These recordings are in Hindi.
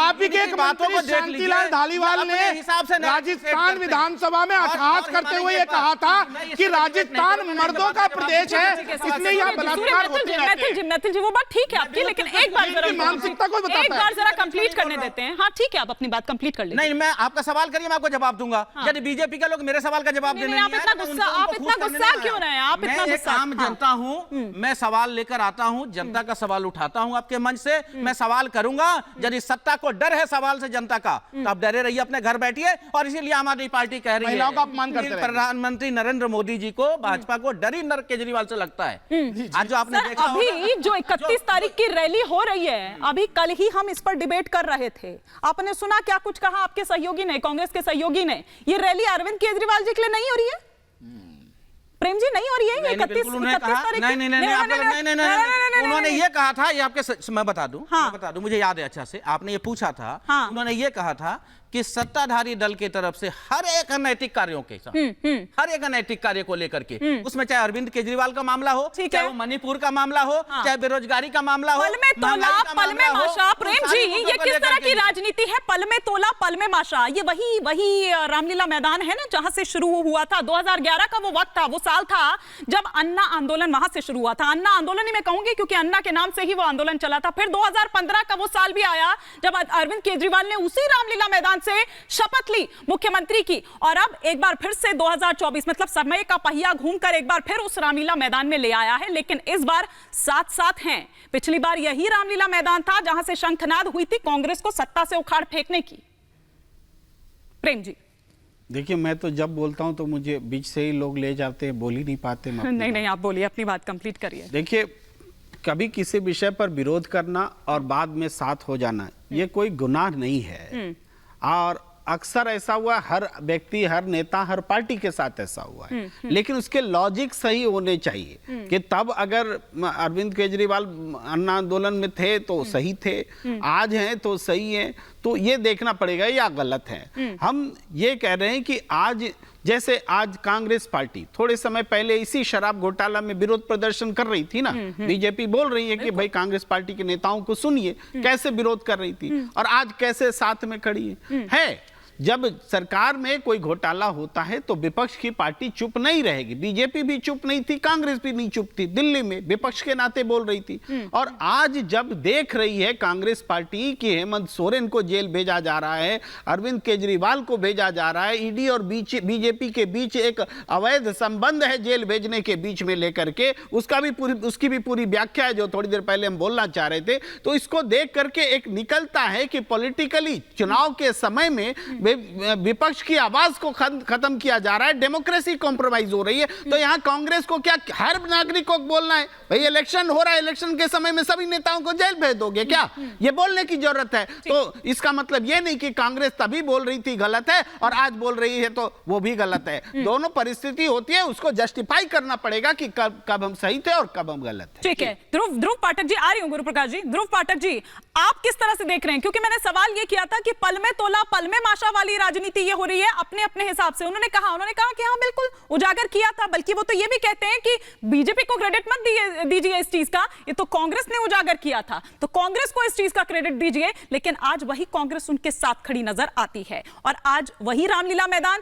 आप ही के एक मंत्री शांतिलाल धालीवाल ने राजस्थान विधानसभा में अट्टहास करते हुए ये कहा था कि राजस्थान मर्दों का प्रदेश है, इसलिए यहाँ बलात्कार होते रहते हैं। मैथिल जी वो बात ठीक है आपकी, लेकिन एक बार जरा मानसिकता को बताता है। एक बार जरा कंप्लीट करने देते हैं। हाँ ठीक है, आप अपनी बात कंप्लीट कर लीजिए। नहीं, मैं आपका सवाल करिए, मैं आपको जवाब दूंगा। यदि बीजेपी के लोग मेरे सवाल का जवाब देने आप इतना गुस्सा क्यों रहे हैं? आप इतना गुस्सा, आम जनता हूं, मैं सवाल लेकर आता हूं, जनता का सवाल उठाता हूं आपके मंच से, मैं सवाल करूंगा। यदि सत्ता को डर है सवाल से जनता का, तो आप डरे रहिए, अपने घर बैठिए। और इसीलिए आम आदमी पार्टी कह रही है महिलाओं का अपमान करते हैं। प्रधानमंत्री नरेंद्र मोदी जी को, भाजपा को डर ही नर केजरीवाल से लगता है। आज जो आपने देखा, अभी जो 31 तारीख की रैली हो रही है, अभी कल ही हम इस पर डिबेट कर रहे थे, आपने सुना क्या कुछ कहा आपके सहयोगी ने, कांग्रेस के सहयोगी ने? ये रैली अरविंद केजरीवाल जी के लिए नहीं हो रही है, प्रेम जी, नहीं हो रही है ये 31 तारीख? नहीं, उन्होंने ये कहा था, ये आपके मैं बता दूं, मुझे याद है अच्छा से, आपने ये पूछा था, उन्होंने ये कहा था कि सत्ताधारी दल की तरफ से हर एक अनैतिक कार्यों के साथ, हर एक अनैतिक कार्य को लेकर के, उसमें चाहे अरविंद केजरीवाल का मामला हो, चाहे वो मणिपुर का मामला हो, चाहे बेरोजगारी का मामला हो, पल में तोला पल में माशा। प्रेम जी, ये किस तरह की राजनीति है? पल में तोला पल में माशा, ये वही रामलीला मैदान है ना, जहां से शुरू हुआ था। 2011 का वो वक्त था, वो साल था जब अन्ना आंदोलन वहां से शुरू हुआ था। अन्ना आंदोलन ही मैं कहूंगी, क्योंकि अन्ना के नाम से ही वो आंदोलन चला था। फिर 2015 का वो साल भी आया जब अरविंद केजरीवाल ने उसी रामलीला मैदान से शपथ ली मुख्यमंत्री की। और अब एक बार फिर से 2024, मतलब समय का पहिया घूमकर एक बार फिर उस रामलीला मैदान में ले आया है, लेकिन इस बार साथ साथ हैं। पिछली बार यही रामलीला मैदान था जहां से शंखनाद हुई थी कांग्रेस को सत्ता से उखाड़ फेंकने की। प्रेम जी, देखिए, मैं तो जब बोलता हूं तो मुझे बीच से ही लोग ले जाते हैं, बोल ही नहीं पाते। नहीं, आप बोलिए, अपनी बात कंप्लीट करिए। देखिए, कभी किसी विषय पर विरोध करना और बाद में साथ हो जाना, ये कोई गुनाह नहीं है। और अक्सर ऐसा हुआ, हर व्यक्ति, हर नेता, हर पार्टी के साथ ऐसा हुआ है, लेकिन उसके लॉजिक सही होने चाहिए कि तब अगर अरविंद केजरीवाल अन्ना आंदोलन में थे तो सही थे, आज हैं तो सही है, तो ये देखना पड़ेगा या गलत है। हम ये कह रहे हैं कि आज, जैसे आज कांग्रेस पार्टी थोड़े समय पहले इसी शराब घोटाला में विरोध प्रदर्शन कर रही थी ना, बीजेपी बोल रही है कि भाई कांग्रेस पार्टी के नेताओं को सुनिए, कैसे विरोध कर रही थी, और आज कैसे साथ में खड़ी है। जब सरकार में कोई घोटाला होता है तो विपक्ष की पार्टी चुप नहीं रहेगी। बीजेपी भी चुप नहीं थी, कांग्रेस भी नहीं चुप थी, दिल्ली में विपक्ष के नाते बोल रही थी। और आज जब देख रही है कांग्रेस पार्टी कि हेमंत सोरेन को जेल भेजा जा रहा है, अरविंद केजरीवाल को भेजा जा रहा है, ईडी और बीजेपी के बीच एक अवैध संबंध है जेल भेजने के बीच में लेकर के, उसकी भी पूरी व्याख्या है जो थोड़ी देर पहले हम बोलना चाह रहे थे। तो इसको देख करके एक निकलता है कि पॉलिटिकली चुनाव के समय में विपक्ष की आवाज को खत्म किया जा रहा है, डेमोक्रेसी कॉम्प्रोमाइज हो रही है। तो यहां कांग्रेस को क्या हर नागरिक को बोलना है भाई इलेक्शन हो रहा है, इलेक्शन के समय में सभी नेताओं को जेल भेज दोगे क्या? ये बोलने की जरूरत है। तो इसका मतलब ये नहीं कि कांग्रेस तभी बोल रही थी गलत है और आज बोल रही है तो वो भी गलत है। दोनों परिस्थिति होती है, उसको जस्टिफाई करना पड़ेगा कि कब हम सही थे और कब हम गलत थे। ठीक है, ध्रुव पाठक जी, आ रही हूं गुरुप्रकाश जी। ध्रुव पाठक जी, आप किस तरह से देख रहे हैं? क्योंकि मैंने सवाल ये किया था कि पल में तोला पल में माशा वाली राजनीति ये हो रही है अपने हिसाब से। उन्होंने कहा कि हाँ बिल्कुल उजागर किया था, बल्कि वो तो ये भी कहते हैं कि बीजेपी को क्रेडिट मत दीजिए इस चीज का, ये तो कांग्रेस ने उजागर किया था, तो कांग्रेस को इस चीज का क्रेडिट दीजिए। लेकिन आज वही कांग्रेस उनके साथ खड़ी नजर आती है और आज वही रामलीला मैदान,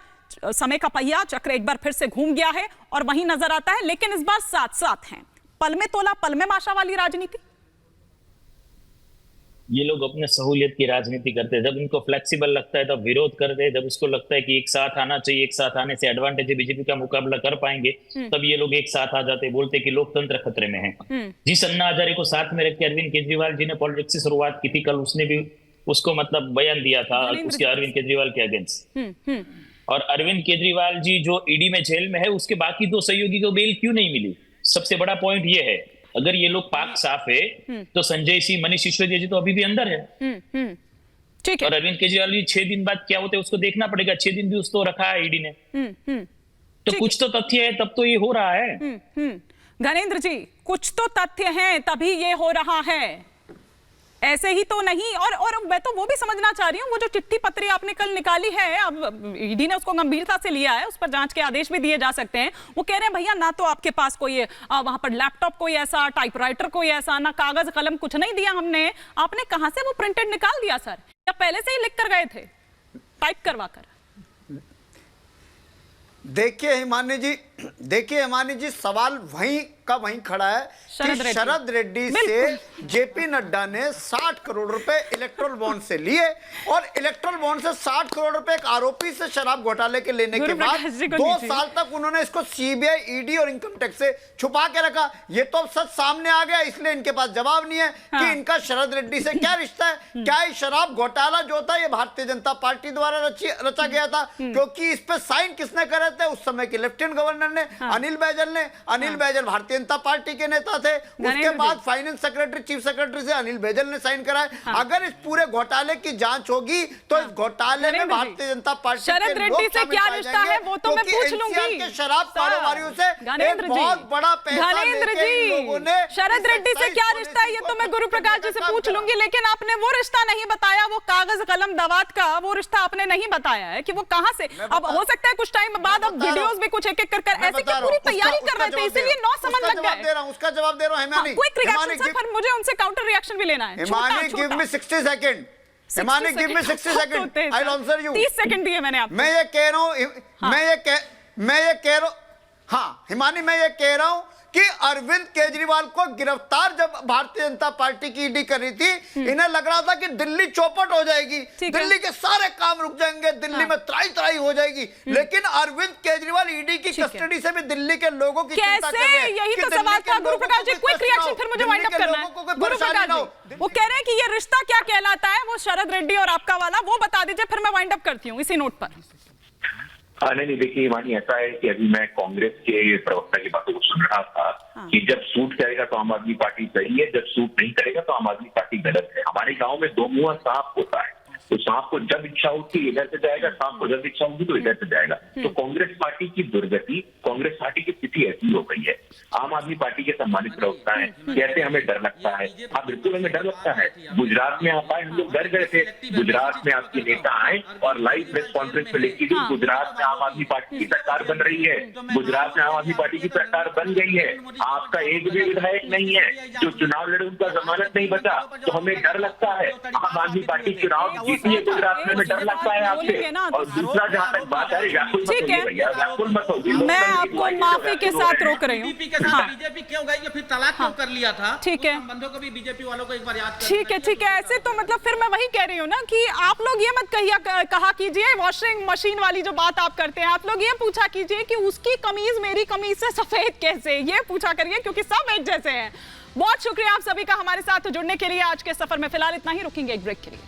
समय का पहिया चक्र एक बार फिर से घूम गया है और वही नजर आता है। लेकिन इस बार साथ साथ हैं, पल में तोला पल में माशा वाली राजनीति। ये लोग अपने सहूलियत की राजनीति करते हैं, जब इनको फ्लेक्सिबल लगता है तब विरोध करते हैं, जब उसको लगता है कि एक साथ आना चाहिए, एक साथ आने से एडवांटेज है, बीजेपी का मुकाबला कर पाएंगे, तब ये लोग एक साथ आ जाते हैं, बोलते हैं कि लोकतंत्र खतरे में है। जिस अन्ना हजारे को साथ में रख के अरविंद केजरीवाल जी ने पॉलिटिक्स की शुरुआत की थी, कल उसने भी उसको मतलब बयान दिया था उसके अरविंद केजरीवाल के अगेंस्ट। और अरविंद केजरीवाल जी जो ईडी में जेल में है, उसके बाकी दो सहयोगी को बेल क्यों नहीं मिली? सबसे बड़ा पॉइंट ये है, अगर ये लोग पाक साफ है तो संजय सिंह, मनीष सिसोदिया जी तो अभी भी अंदर है। ठीक है। और अरविंद केजरीवाल जी 6 दिन बाद क्या होते हैं उसको देखना पड़ेगा। 6 दिन भी उसको रखा है ईडी ने, तो कुछ तो तथ्य है, तब तो ये हो रहा है। गणेंद्र जी, कुछ तो तथ्य हैं तभी ये हो रहा है, ऐसे ही तो नहीं। और मैं तो वो भी समझना चाह रही हूँ, वो जो चिट्ठी पत्री आपने कल निकाली है, अब ईडी ने उसको गंभीरता से लिया है, उस पर जांच के आदेश भी दिए जा सकते हैं। वो कह रहे हैं भैया ना तो आपके पास कोई वहां पर लैपटॉप कोई ऐसा, टाइपराइटर कोई ऐसा, ना कागज कलम, कुछ नहीं दिया हमने, आपने कहां से वो प्रिंटेड निकाल दिया सर? या पहले से ही लिख कर गए थे टाइप करवा कर? देखिए हिमानी जी सवाल वहीं का वहीं खड़ा है कि शरद रेड्डी से जेपी नड्डा ने 60 करोड़ रुपए इलेक्ट्रल बॉन्ड से लिए और इलेक्ट्रल बॉन्ड से 60 करोड़ रुपए एक आरोपी से शराब घोटाले के लेने के बाद 2 साल तक उन्होंने इसको सीबीआई, ईडी और इनकम टैक्स से छुपा के रखा। ये तो अब सच सामने आ गया, इसलिए इनके पास जवाब नहीं है कि इनका शरद रेड्डी से क्या रिश्ता है। क्या ये शराब घोटाला जो था ये भारतीय जनता पार्टी द्वारा रचा गया था? क्योंकि इस पे साइन किसने करे थे? उस समय के लेफ्टिनेंट गवर्नर ने, अनिल बैजल ने। अनिल बैजल भारतीय जनता पार्टी के नेता थे, उसके बाद फाइनेंस सेक्रेटरी, चीफ सेक्रेटरी से अनिल बैजल ने साइन कराए। अगर इस पूरे घोटाले की जांच होगी तो इस घोटाले में भारतीय जनता पार्टी शरद रेड्डी से क्या रिश्ता है वो तो मैं पूछ लूंगी। के शराब कारोबारियों से एक बहुत बड़ा पैसा लेके इन लोगों ने। शरद रेड्डी से क्या रिश्ता है ये तो मैं गुरु प्रकाश जी से पूछ लूंगी, लेकिन आपने वो रिश्ता नहीं बताया, वो कागज कलम दवात का वो रिश्ता आपने नहीं बताया है कि वो कहां से। अब हो सकता है कुछ टाइम बाद अब वीडियोस भी कुछ एक एक कर ऐसे की पूरी तैयारी कर रहे थे, इसीलिए 9 समझ लग गए। उसका जवाब दे रहा हूं हिमानी। क्विक रिएक्शन सर, पर मुझे उनसे काउंटर रिएक्शन भी लेना है। Himani give me 60 second. Himani give me 60 second, I will answer you. 30 second दिए मैंने आपको। मैं ये कह रहा हूं, मैं ये कह रहा हूं, हाँ हिमानी, मैं ये कह रहा हूं कि अरविंद केजरीवाल को गिरफ्तार जब भारतीय जनता पार्टी की ईडी कर रही थी, इन्हें लग रहा था कि दिल्ली चौपट हो जाएगी, दिल्ली के सारे काम रुक जाएंगे, दिल्ली में त्राई त्राई हो जाएगी। लेकिन अरविंद केजरीवाल ईडी की कस्टडी से भी दिल्ली के लोगों की चिंता कर रहे हैं। यही तो सवाल था गुरु प्रकाश जी। क्विक रिएक्शन फिर मुझे वाइंड अप करना है। गुरु प्रकाश जी वो कह रहे हैं कि ये रिश्ता क्या कहलाता है, वो शरद रेड्डी और आपका वाला, वो बता दीजिए, फिर मैं वाइंड अप करती हूँ इसी नोट पर। नहीं, देखिए हिमानी, ऐसा है कि अभी मैं कांग्रेस के प्रवक्ता की बातों को सुन रहा था कि जब सूट करेगा तो आम आदमी पार्टी सही है, जब सूट नहीं करेगा तो आम आदमी पार्टी गलत है। हमारे गांव में 2 मुंहा सांप होता है, तो सांप को जब इच्छा होती है इधर से जाएगा, सांप को जब इच्छा होगी तो इधर से जाएगा। तो कांग्रेस पार्टी की दुर्गति, कांग्रेस पार्टी की स्थिति ऐसी हो गई है। आम आदमी पार्टी के सम्मानित प्रवक्ता है, कहते हमें डर लगता है। हाँ बिल्कुल हमें डर लगता है। गुजरात में आप आए, हम लोग डर गए थे। गुजरात में आपके नेता आए और लाइव प्रेस कॉन्फ्रेंस में लिखी थी गुजरात में आम आदमी पार्टी की सरकार बन रही है, गुजरात में आम आदमी पार्टी की सरकार बन गई है, आपका एक भी विधायक नहीं है, जो चुनाव लड़े उनका जमानत नहीं बचा, तो हमें डर लगता है। आम आदमी पार्टी चुनाव जीती है गुजरात में, हमें डर लगता है आपसे। और दूसरा जहां तक बात है, व्याकुल मत होगी, मैं आपको माफी के साथ रोक रही हूँ। बीजेपी क्यों गई, फिर तलाक क्यों कर लिया था? ठीक है, संबंधों को भी बीजेपी वालों को एक बार याद करना। ठीक है। ऐसे तो मतलब फिर मैं वही कह रही हूँ ना कि आप लोग ये मत कहा कीजिए वॉशिंग मशीन वाली जो बात आप करते हैं, आप लोग ये पूछा कीजिए कि उसकी कमीज मेरी कमीज से सफेद कैसे, ये पूछा करिए, क्योंकि सब एक जैसे हैं। बहुत शुक्रिया आप सभी का हमारे साथ जुड़ने के लिए। आज के सफर में फिलहाल इतना ही, रुकेंगे एक ब्रेक के लिए।